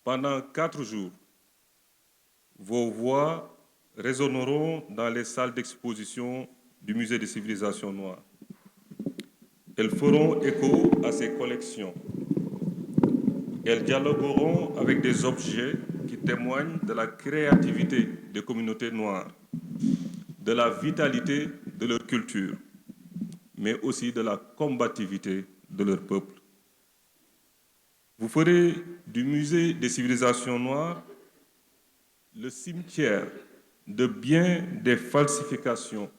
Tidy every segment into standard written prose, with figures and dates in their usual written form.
Pendant 4 jours, vos voix résonneront dans les salles d'exposition du Musée des civilisations noires. Elles feront écho à ces collections. Elles dialogueront avec des objets qui témoignent de la créativité des communautés noires, de la vitalité de leur culture, mais aussi de la combativité de leur peuple. Vous ferez du Musée des civilisations noires le cimetière de bien des falsifications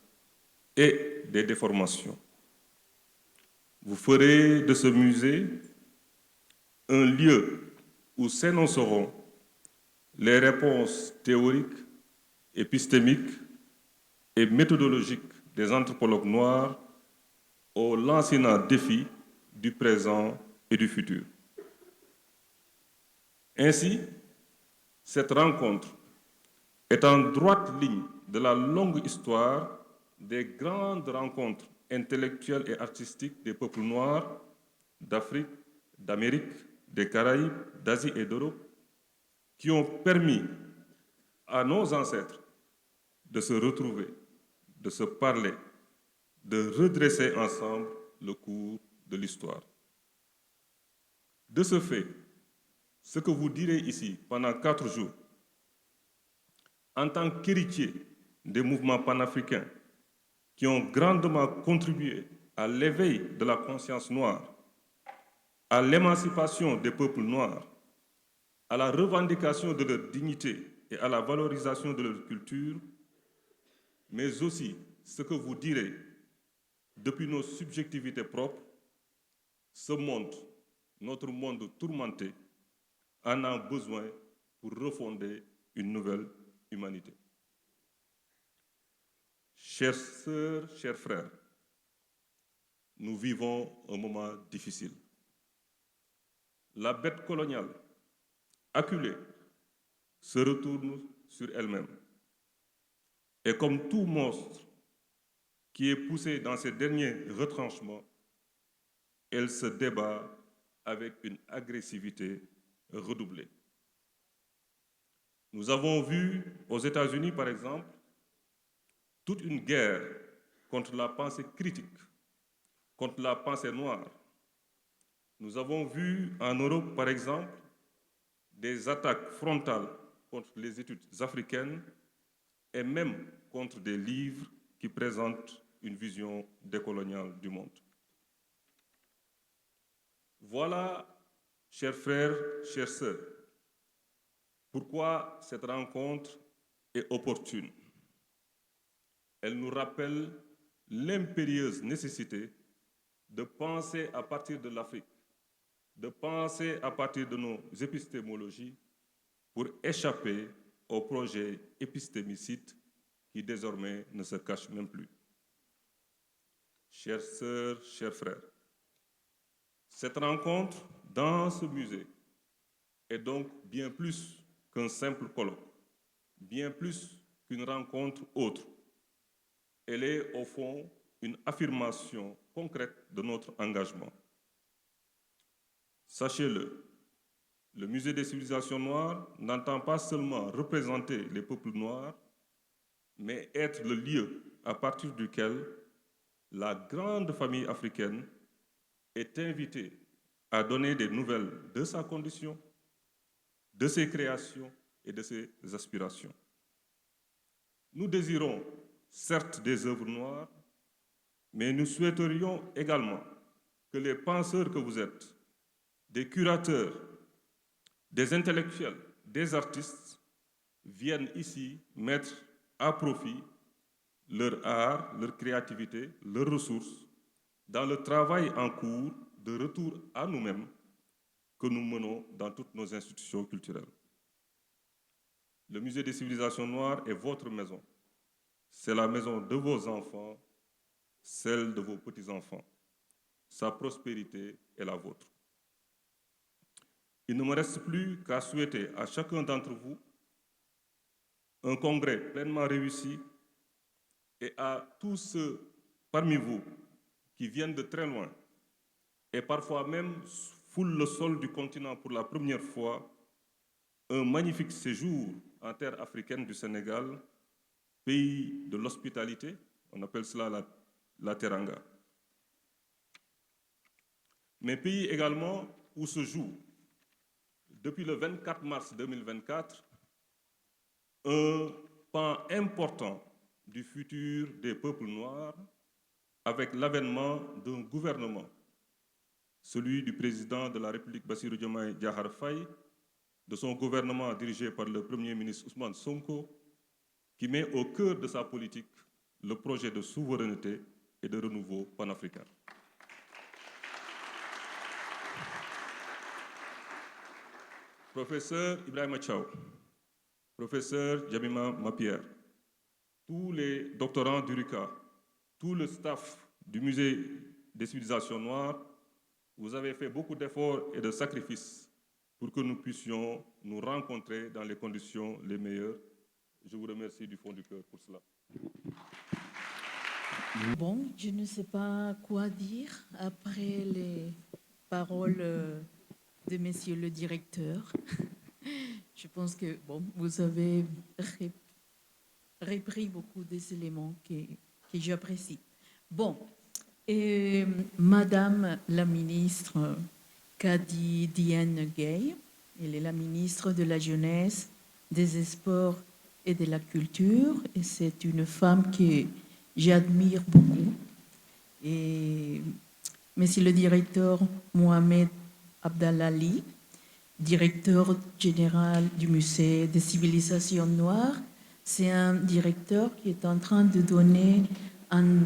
et des déformations. Vous ferez de ce musée un lieu où s'énonceront les réponses théoriques, épistémiques et méthodologiques des anthropologues noirs aux lancinants défis du présent et du futur. Ainsi, cette rencontre est en droite ligne de la longue histoire des grandes rencontres intellectuelles et artistiques des peuples noirs d'Afrique, d'Amérique, des Caraïbes, d'Asie et d'Europe, qui ont permis à nos ancêtres de se retrouver, de se parler, de redresser ensemble le cours de l'histoire. De ce fait, ce que vous direz ici pendant 4 jours, en tant qu'héritier des mouvements panafricains qui ont grandement contribué à l'éveil de la conscience noire, à l'émancipation des peuples noirs, à la revendication de leur dignité et à la valorisation de leur culture, mais aussi ce que vous direz depuis nos subjectivités propres, ce monde, notre monde tourmenté, en a besoin pour refonder une nouvelle humanité. Chères sœurs, chers frères, nous vivons un moment difficile. La bête coloniale, acculée, se retourne sur elle-même. Et comme tout monstre qui est poussé dans ses derniers retranchements, elle se débat avec une agressivité redoublée. Nous avons vu aux États-Unis, par exemple, toute une guerre contre la pensée critique, contre la pensée noire. Nous avons vu en Europe, par exemple, des attaques frontales contre les études africaines et même contre des livres qui présentent une vision décoloniale du monde. Voilà, chers frères, chères sœurs, pourquoi cette rencontre est opportune. Elle nous rappelle l'impérieuse nécessité de penser à partir de l'Afrique, de penser à partir de nos épistémologies pour échapper au projet épistémicide qui désormais ne se cache même plus. Chères sœurs, chers frères, cette rencontre dans ce musée est donc bien plus qu'un simple colloque, bien plus qu'une rencontre autre. Elle est au fond une affirmation concrète de notre engagement. Sachez-le, le Musée des civilisations noires n'entend pas seulement représenter les peuples noirs, mais être le lieu à partir duquel la grande famille africaine est invitée à donner des nouvelles de sa condition, de ses créations et de ses aspirations. Nous désirons certes des œuvres noires, mais nous souhaiterions également que les penseurs que vous êtes, des curateurs, des intellectuels, des artistes, viennent ici mettre à profit leur art, leur créativité, leurs ressources dans le travail en cours de retour à nous-mêmes que nous menons dans toutes nos institutions culturelles. Le Musée des civilisations noires est votre maison. C'est la maison de vos enfants, celle de vos petits-enfants. Sa prospérité est la vôtre. Il ne me reste plus qu'à souhaiter à chacun d'entre vous un congrès pleinement réussi et à tous ceux parmi vous qui viennent de très loin et parfois même foulent le sol du continent pour la première fois, un magnifique séjour en terre africaine du Sénégal, pays de l'hospitalité, on appelle cela la Teranga. Mais pays également où se joue, depuis le 24 mars 2024, un pan important du futur des peuples noirs avec l'avènement d'un gouvernement, celui du président de la République Bassirou Diomaye Diakhar Faye, de son gouvernement dirigé par le Premier ministre Ousmane Sonko, qui met au cœur de sa politique le projet de souveraineté et de renouveau panafricain. Professeur Ibrahima Thiaw, professeur Djamima Mapierre, tous les doctorants du RUCA, tout le staff du Musée des civilisations noires, vous avez fait beaucoup d'efforts et de sacrifices pour que nous puissions nous rencontrer dans les conditions les meilleures. Je vous remercie du fond du cœur pour cela. Bon, je ne sais pas quoi dire après les paroles de Monsieur le directeur. Je pense que bon, vous avez repris beaucoup des éléments que j'apprécie. Bon, et Madame la ministre Kadi Diane Gaye, elle est la ministre de la Jeunesse, des Sports et de la Culture, et c'est une femme que j'admire beaucoup. Et Monsieur le directeur Mohamed Abdalali, directeur général du Musée des civilisations noires, c'est un directeur qui est en train de donner un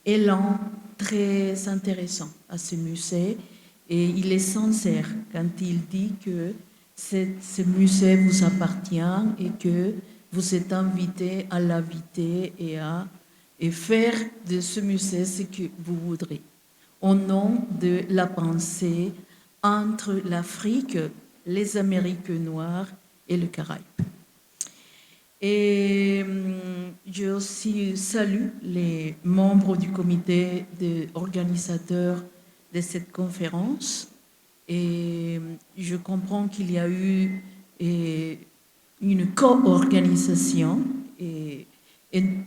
élan très intéressant à ce musée. Et il est sincère quand il dit que ce musée vous appartient et que vous êtes invité à l'inviter et faire de ce musée ce que vous voudrez, au nom de la pensée entre l'Afrique, les Amériques noires et le Caraïbe. Et je aussi salue les membres du comité organisateur de cette conférence. Et je comprends qu'il y a eu une co-organisation et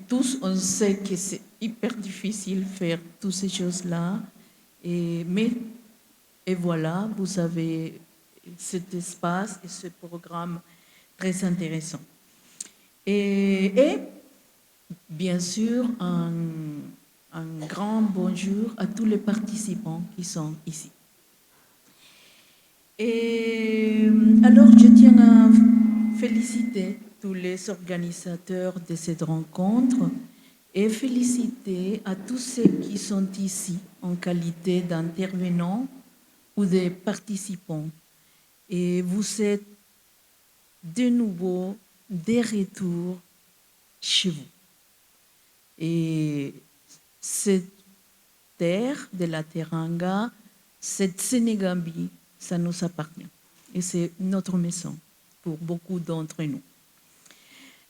tous, on sait que c'est hyper difficile de faire toutes ces choses-là. Et voilà, vous avez cet espace et ce programme très intéressant. Et bien sûr, un grand bonjour à tous les participants qui sont ici. Et alors, je tiens à féliciter tous les organisateurs de cette rencontre et féliciter à tous ceux qui sont ici en qualité d'intervenants ou de participants. Et vous êtes de nouveau des retours chez vous. Et cette terre de la Teranga, cette Sénégambie, ça nous appartient. Et c'est notre maison pour beaucoup d'entre nous.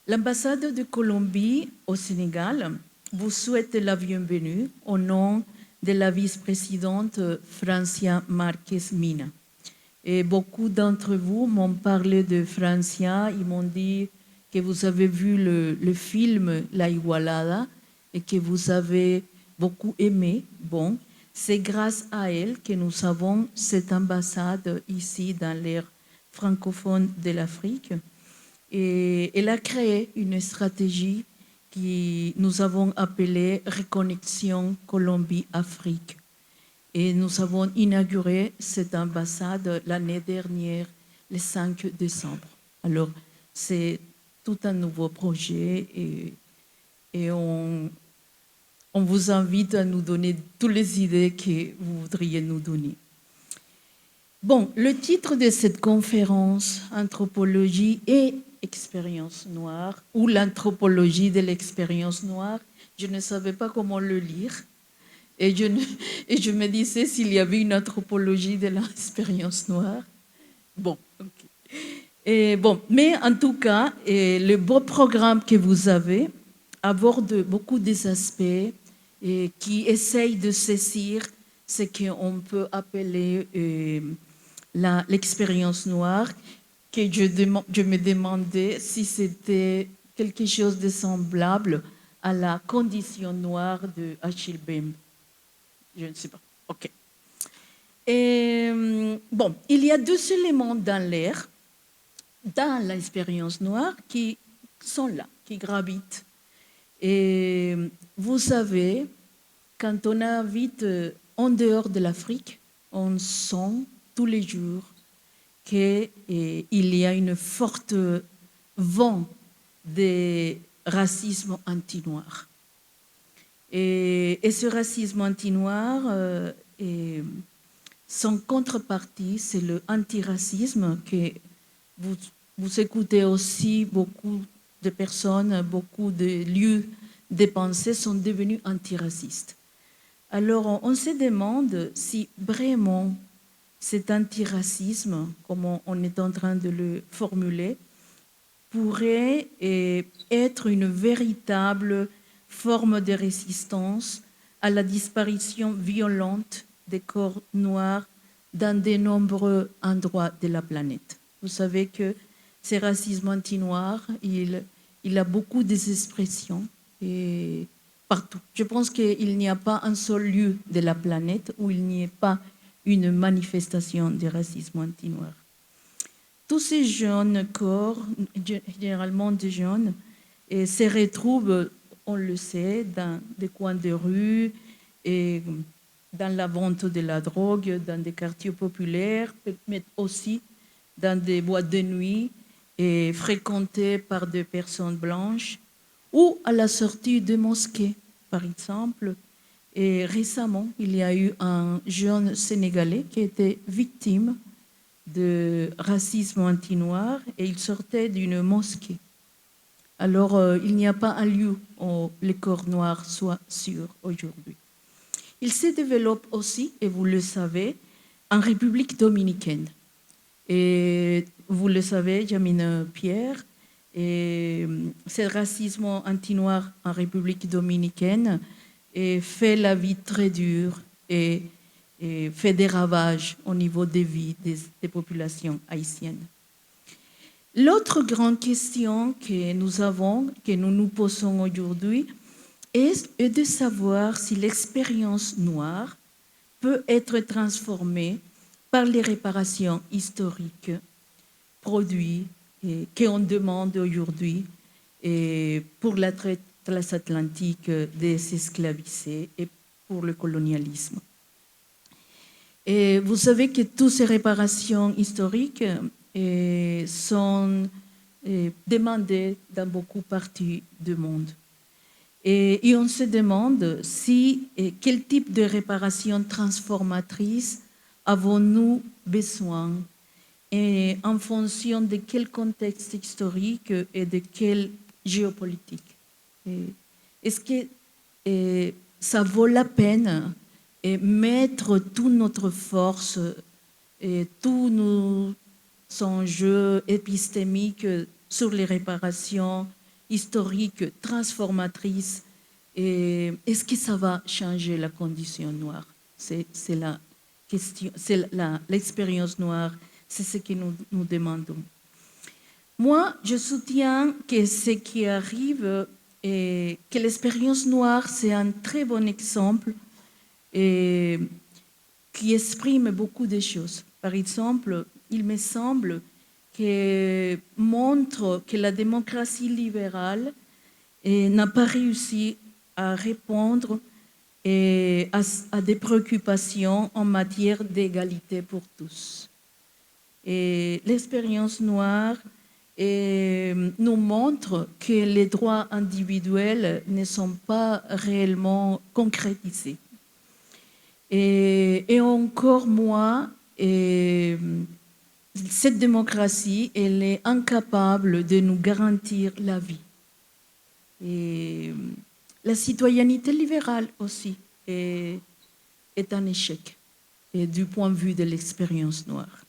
L'ambassade de Colombie au Sénégal vous souhaite la bienvenue au nom de la vice-présidente Francia Marquez Mina. Et beaucoup d'entre vous m'ont parlé de Francia, ils m'ont dit que vous avez vu le film La Igualada et que vous avez beaucoup aimé. Bon, c'est grâce à elle que nous avons cette ambassade ici dans l'ère francophone de l'Afrique. Et elle a créé une stratégie que nous avons appelée Reconnexion Colombie-Afrique. Et nous avons inauguré cette ambassade l'année dernière, le 5 décembre. Alors, c'est tout un nouveau projet et on vous invite à nous donner toutes les idées que vous voudriez nous donner. Bon, le titre de cette conférence, Anthropologie et expérience noire, ou l'anthropologie de l'expérience noire, je ne savais pas comment le lire. Et je me disais s'il y avait une anthropologie de l'expérience noire. Bon, ok. Et bon, mais en tout cas, le beau programme que vous avez aborde beaucoup des aspects qui essayent de saisir ce qu'on peut appeler l'expérience noire, que je me demandais si c'était quelque chose de semblable à la condition noire de Achille Bembe. Je ne sais pas. OK. Et, bon, il y a deux éléments dans l'air, dans l'expérience noire, qui sont là, qui gravitent. Et vous savez, quand on habite en dehors de l'Afrique, on sent tous les jours qu'il y a une forte vent de racisme anti-noir. Et ce racisme anti-noir, son contrepartie, c'est le antiracisme que vous écoutez aussi. Beaucoup de personnes, beaucoup de lieux de pensée sont devenus antiracistes. Alors on se demande si vraiment cet antiracisme, comme on est en train de le formuler, pourrait être une véritable forme de résistance à la disparition violente des corps noirs dans de nombreux endroits de la planète. Vous savez que ce racisme anti-noir, il a beaucoup d'expressions et partout. Je pense qu'il n'y a pas un seul lieu de la planète où il n'y ait pas une manifestation de racisme anti-noir. Tous ces jeunes corps, généralement des jeunes, se retrouvent, on le sait, dans des coins de rue, et dans la vente de la drogue, dans des quartiers populaires, mais aussi dans des boîtes de nuit et fréquentées par des personnes blanches, ou à la sortie de mosquées, par exemple. Et récemment, il y a eu un jeune Sénégalais qui était victime de racisme anti-noir et il sortait d'une mosquée. Alors, il n'y a pas un lieu où les corps noirs soient sûrs aujourd'hui. Il se développe aussi, et vous le savez, en République dominicaine. Et vous le savez, Jamine Pierre, et ce racisme anti-noir en République dominicaine fait la vie très dure et fait des ravages au niveau des vies des populations haïtiennes. L'autre grande question que nous nous posons aujourd'hui, est de savoir si l'expérience noire peut être transformée par les réparations historiques produites qu'on demande aujourd'hui pour la traite transatlantique des esclavisés et pour le colonialisme. Et vous savez que toutes ces réparations historiques sont demandées dans beaucoup de parties du monde. Et on se demande quel type de réparation transformatrice avons-nous besoin et en fonction de quel contexte historique et de quelle géopolitique. Est-ce que ça vaut la peine de mettre toute notre force et tous nos enjeux épistémiques sur les réparations historiques, transformatrices, et est-ce que ça va changer la condition noire? C'est la question, c'est l'expérience noire, c'est ce que nous demandons. Moi, je soutiens que ce qui arrive et que l'expérience noire, c'est un très bon exemple et qui exprime beaucoup de choses. Par exemple, il me semble que montre que la démocratie libérale n'a pas réussi à répondre à des préoccupations en matière d'égalité pour tous. Et l'expérience noire nous montre que les droits individuels ne sont pas réellement concrétisés. Et encore moins, cette démocratie, elle est incapable de nous garantir la vie. Et la citoyenneté libérale aussi est un échec du point de vue de l'expérience noire.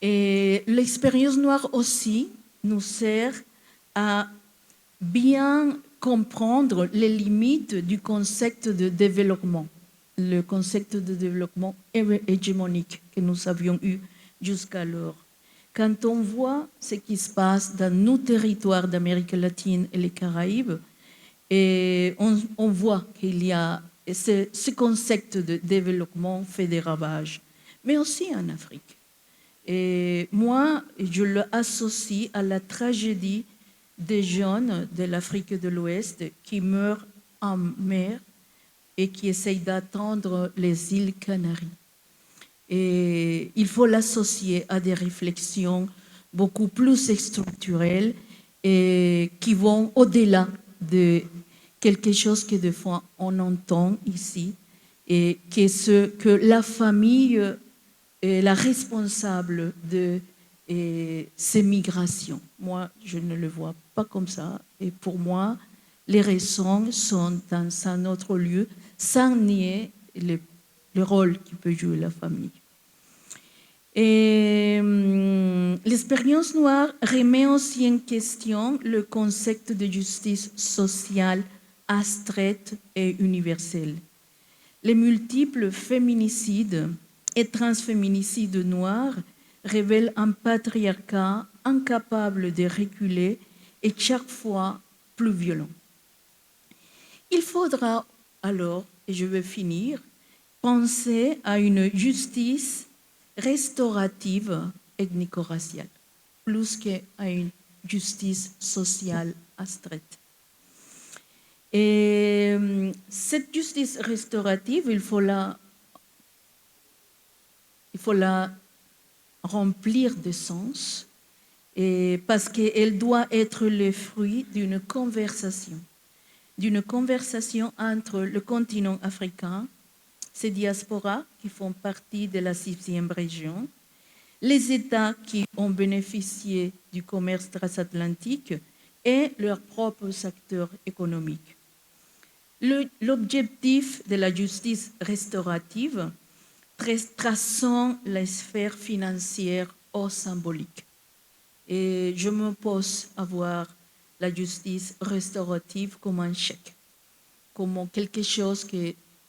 Et l'expérience noire aussi nous sert à bien comprendre les limites du concept de développement, le concept de développement hégémonique que nous avions eu jusqu'alors. quand on voit ce qui se passe dans nos territoires d'Amérique latine et les Caraïbes, et on voit qu'il y a ce concept de développement fait des ravages, mais aussi en Afrique. Et moi, je l'associe à la tragédie des jeunes de l'Afrique de l'Ouest qui meurent en mer et qui essayent d'atteindre les îles Canaries. Et il faut l'associer à des réflexions beaucoup plus structurelles et qui vont au-delà de quelque chose que des fois on entend ici, et qui est ce que la famille est la responsable de ces migrations. Moi, je ne le vois pas comme ça. Et pour moi, les raisons sont dans un autre lieu, sans nier le rôle que peut jouer la famille. Et l'expérience noire remet aussi en question le concept de justice sociale abstraite et universelle. Les multiples féminicides et transféminicides noirs révèlent un patriarcat incapable de reculer et chaque fois plus violent. Il faudra alors, et je vais finir, penser à une justice restaurative ethnico-raciale, plus qu'à une justice sociale abstraite. Et cette justice restaurative, il faut la remplir de sens, et parce qu'elle doit être le fruit d'une conversation entre le continent africain, ces diasporas qui font partie de la 6e région, les États qui ont bénéficié du commerce transatlantique et leurs propres acteurs économiques. L'objectif de la justice restaurative traçant la sphère financière ou symbolique. Et je m'oppose à voir la justice restaurative comme un chèque, comme quelque chose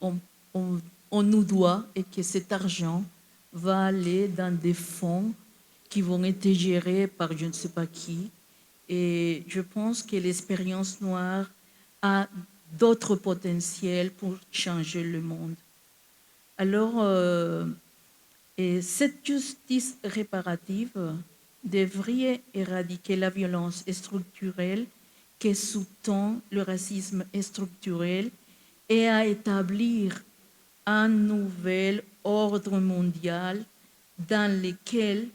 qu'on nous doit et que cet argent va aller dans des fonds qui vont être gérés par je ne sais pas qui. Et je pense que l'expérience noire a d'autres potentiels pour changer le monde. Alors, cette justice réparative devrait éradiquer la violence structurelle qui sous-tend le racisme structurel et à établir un nouvel ordre mondial dans lequel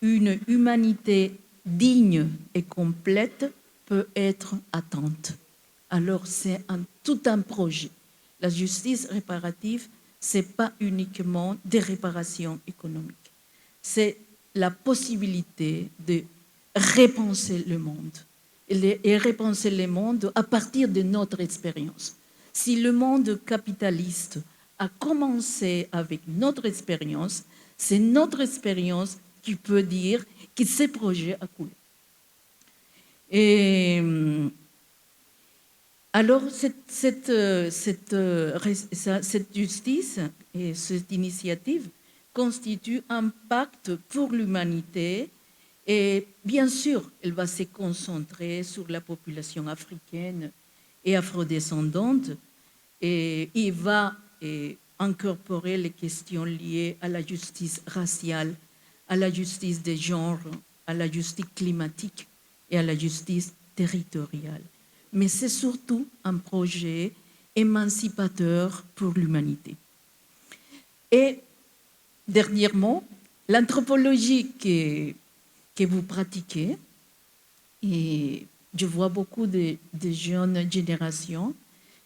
une humanité digne et complète peut être atteinte. Alors c'est tout un projet. La justice réparative, ce n'est pas uniquement des réparations économiques. C'est la possibilité de repenser le monde et repenser le monde à partir de notre expérience. Si le monde capitaliste a commencé avec notre expérience, c'est notre expérience qui peut dire que ce projet a coulé. Et alors, cette justice et cette initiative constituent un pacte pour l'humanité et bien sûr, elle va se concentrer sur la population africaine et afrodescendante et il va incorporer les questions liées à la justice raciale, à la justice des genres, à la justice climatique et à la justice territoriale. Mais c'est surtout un projet émancipateur pour l'humanité. Et dernièrement, l'anthropologie que vous pratiquez, et je vois beaucoup de jeunes générations,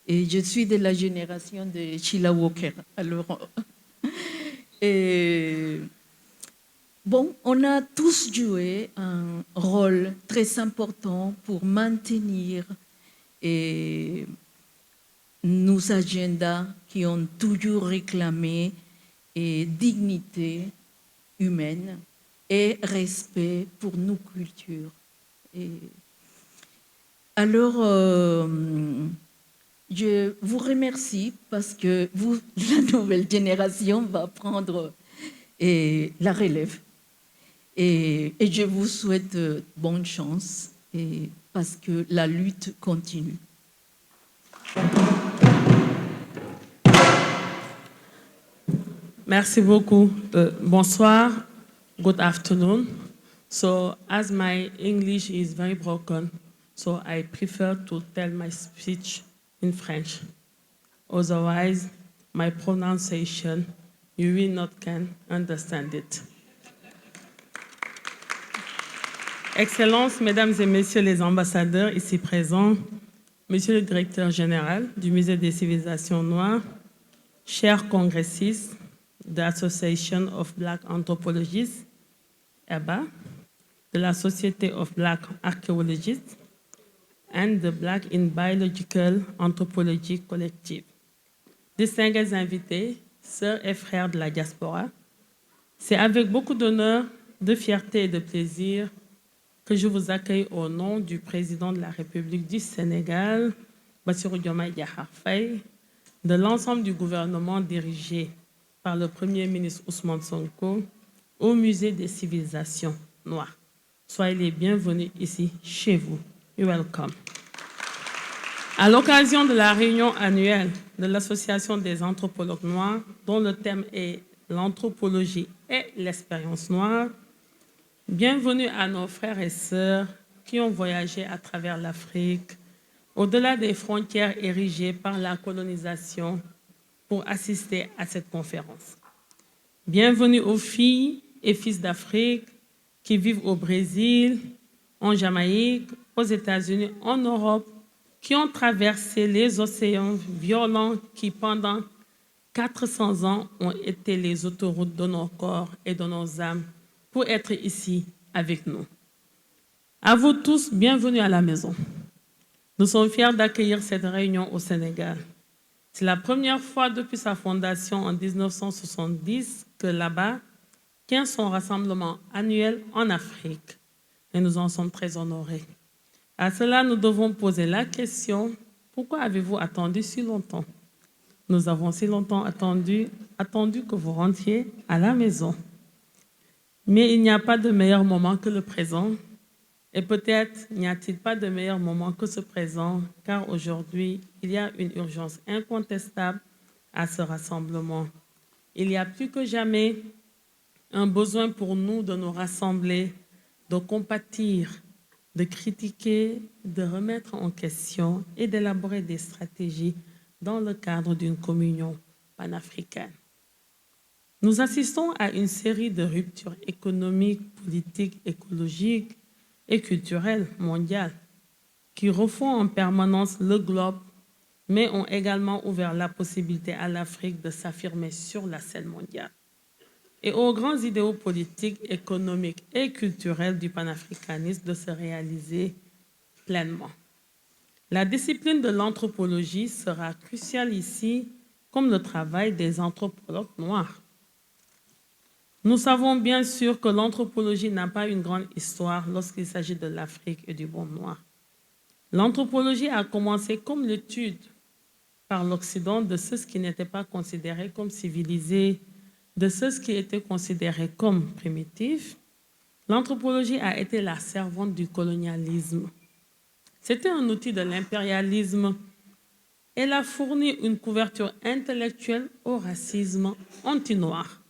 et je suis de la génération de Sheila Walker. Alors, bon, on a tous joué un rôle très important pour maintenir nos agendas qui ont toujours réclamé dignité humaine et respect pour nos cultures. Alors, je vous remercie parce que la nouvelle génération va prendre la relève. Et je vous souhaite bonne chance parce que la lutte continue. Merci beaucoup. Bonsoir. Good afternoon. So as my English is very broken, so I prefer to tell my speech in French. Otherwise, my pronunciation, you will not can understand it. Excellences, Mesdames et Messieurs les ambassadeurs ici présents, Monsieur le Directeur général du Musée des civilisations noires, chers congressistes, the Association of Black Anthropologists, ABBA, de la Society of Black Archaeologists, and the Black in Biological Anthropology Collective. Distingués invités, sœurs et frères de la diaspora, c'est avec beaucoup d'honneur, de fierté et de plaisir que je vous accueille au nom du président de la République du Sénégal, Bassirou Diomaye Diakhar Faye, de l'ensemble du gouvernement dirigé par le Premier ministre Ousmane Sonko, au Musée des civilisations noires. Soyez les bienvenus ici, chez vous. You're welcome. À l'occasion de la réunion annuelle de l'Association des anthropologues noirs, dont le thème est l'anthropologie et l'expérience noire, bienvenue à nos frères et sœurs qui ont voyagé à travers l'Afrique, au-delà des frontières érigées par la colonisation, pour assister à cette conférence. Bienvenue aux filles et fils d'Afrique qui vivent au Brésil, en Jamaïque, aux États-Unis, en Europe, qui ont traversé les océans violents qui, pendant 400 ans, ont été les autoroutes de nos corps et de nos âmes pour être ici avec nous. À vous tous, bienvenue à la maison. Nous sommes fiers d'accueillir cette réunion au Sénégal. C'est la première fois depuis sa fondation en 1970 que là-bas tient son rassemblement annuel en Afrique. Et nous en sommes très honorés. À cela, nous devons poser la question, pourquoi avez-vous attendu si longtemps? Nous avons si longtemps attendu que vous rentriez à la maison. Mais il n'y a pas de meilleur moment que le présent. Et peut-être n'y a-t-il pas de meilleur moment que ce présent, car aujourd'hui, il y a une urgence incontestable à ce rassemblement. Il y a plus que jamais un besoin pour nous de nous rassembler, de compatir, de critiquer, de remettre en question et d'élaborer des stratégies dans le cadre d'une communion panafricaine. Nous assistons à une série de ruptures économiques, politiques, écologiques et culturelles mondiales qui refont en permanence le globe, mais ont également ouvert la possibilité à l'Afrique de s'affirmer sur la scène mondiale. Et aux grands idéaux politiques, économiques et culturels du panafricanisme de se réaliser pleinement. La discipline de l'anthropologie sera cruciale ici, comme le travail des anthropologues noirs. Nous savons bien sûr que l'anthropologie n'a pas une grande histoire lorsqu'il s'agit de l'Afrique et du monde noir. L'anthropologie a commencé comme l'étude par l'Occident de ceux qui n'étaient pas considérés comme civilisés, de ceux qui étaient considérés comme primitifs. L'anthropologie a été la servante du colonialisme. C'était un outil de l'impérialisme. Elle a fourni une couverture intellectuelle au racisme anti-noir.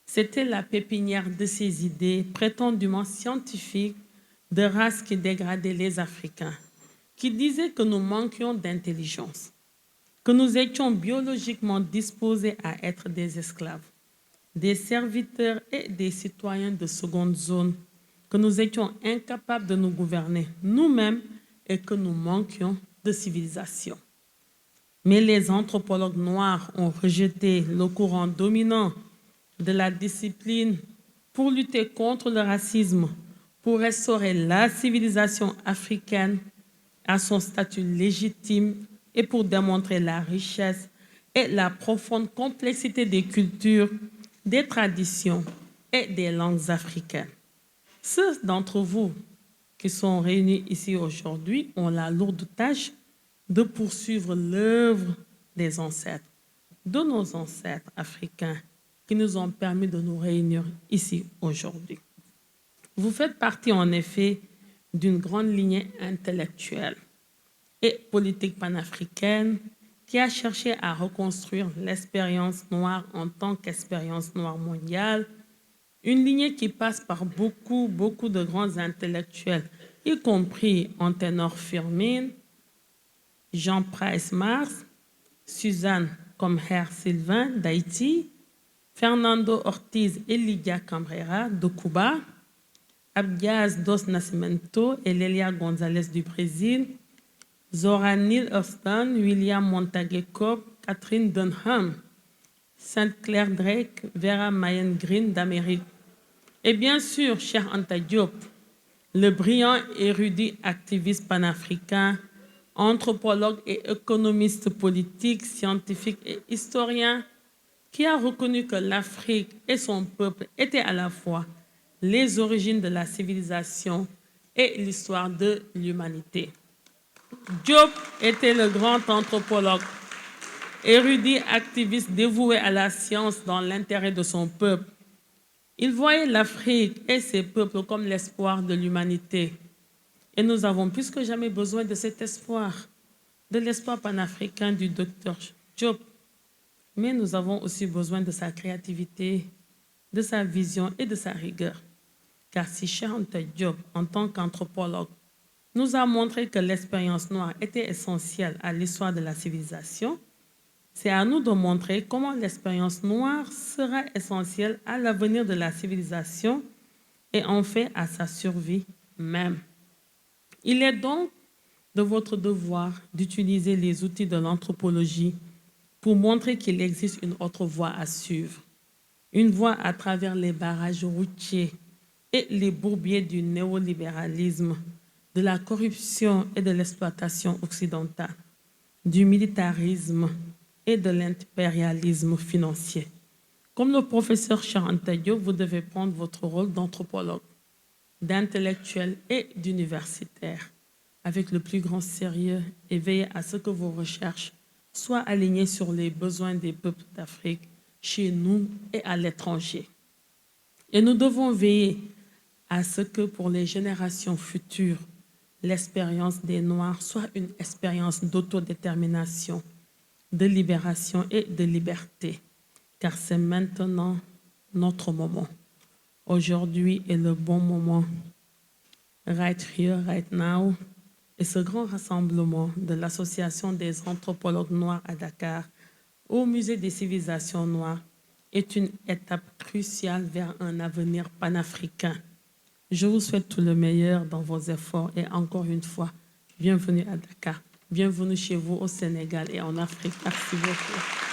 C'était la pépinière de ces idées prétendument scientifiques de races qui dégradaient les Africains, qui disaient que nous manquions d'intelligence, que nous étions biologiquement disposés à être des esclaves, des serviteurs et des citoyens de seconde zone, que nous étions incapables de nous gouverner nous-mêmes et que nous manquions de civilisation. Mais les anthropologues noirs ont rejeté le courant dominant de la discipline pour lutter contre le racisme, pour restaurer la civilisation africaine à son statut légitime et pour démontrer la richesse et la profonde complexité des cultures, des traditions et des langues africaines. Ceux d'entre vous qui sont réunis ici aujourd'hui ont la lourde tâche de poursuivre l'œuvre des ancêtres, de nos ancêtres africains, qui nous ont permis de nous réunir ici aujourd'hui. Vous faites partie, en effet, d'une grande lignée intellectuelle et politique panafricaine qui a cherché à reconstruire l'expérience noire en tant qu'expérience noire mondiale, une lignée qui passe par beaucoup de grands intellectuels, y compris Antenor Firmin, Jean Price Mars, Suzanne Comher Sylvain d'Haïti, Fernando Ortiz et Lydia Cambrera de Cuba, Abdias dos Nascimento et Lélia González du Brésil, Zora Neale Hurston, William Montague Cobb, Catherine Dunham, Sainte Claire Drake, Vera Mayen Green d'Amérique. Et bien sûr, Cheikh Anta Diop, le brillant érudit activiste panafricain, anthropologue et économiste politique, scientifique et historien, qui a reconnu que l'Afrique et son peuple étaient à la fois les origines de la civilisation et l'histoire de l'humanité. Diop était le grand anthropologue, érudit activiste dévoué à la science dans l'intérêt de son peuple. Il voyait l'Afrique et ses peuples comme l'espoir de l'humanité. Et nous avons plus que jamais besoin de cet espoir, de l'espoir panafricain du docteur Diop. Mais nous avons aussi besoin de sa créativité, de sa vision et de sa rigueur. Car si Cheikh Anta Diop, en tant qu'anthropologue, nous a montré que l'expérience noire était essentielle à l'histoire de la civilisation, c'est à nous de montrer comment l'expérience noire sera essentielle à l'avenir de la civilisation et en fait à sa survie même. Il est donc de votre devoir d'utiliser les outils de l'anthropologie pour montrer qu'il existe une autre voie à suivre, une voie à travers les barrages routiers et les bourbiers du néolibéralisme, de la corruption et de l'exploitation occidentale, du militarisme et de l'impérialisme financier. Comme le professeur Cheikh Anta Diop, vous devez prendre votre rôle d'anthropologue, d'intellectuel et d'universitaire avec le plus grand sérieux et veiller à ce que vos recherches soient alignées sur les besoins des peuples d'Afrique, chez nous et à l'étranger. Et nous devons veiller à ce que pour les générations futures, l'expérience des Noirs soit une expérience d'autodétermination, de libération et de liberté, car c'est maintenant notre moment. Aujourd'hui est le bon moment. Right here, right now. Et ce grand rassemblement de l'Association des anthropologues noirs à Dakar au Musée des civilisations noires est une étape cruciale vers un avenir panafricain. Je vous souhaite tout le meilleur dans vos efforts et encore une fois, bienvenue à Dakar. Bienvenue chez vous au Sénégal et en Afrique. Merci beaucoup.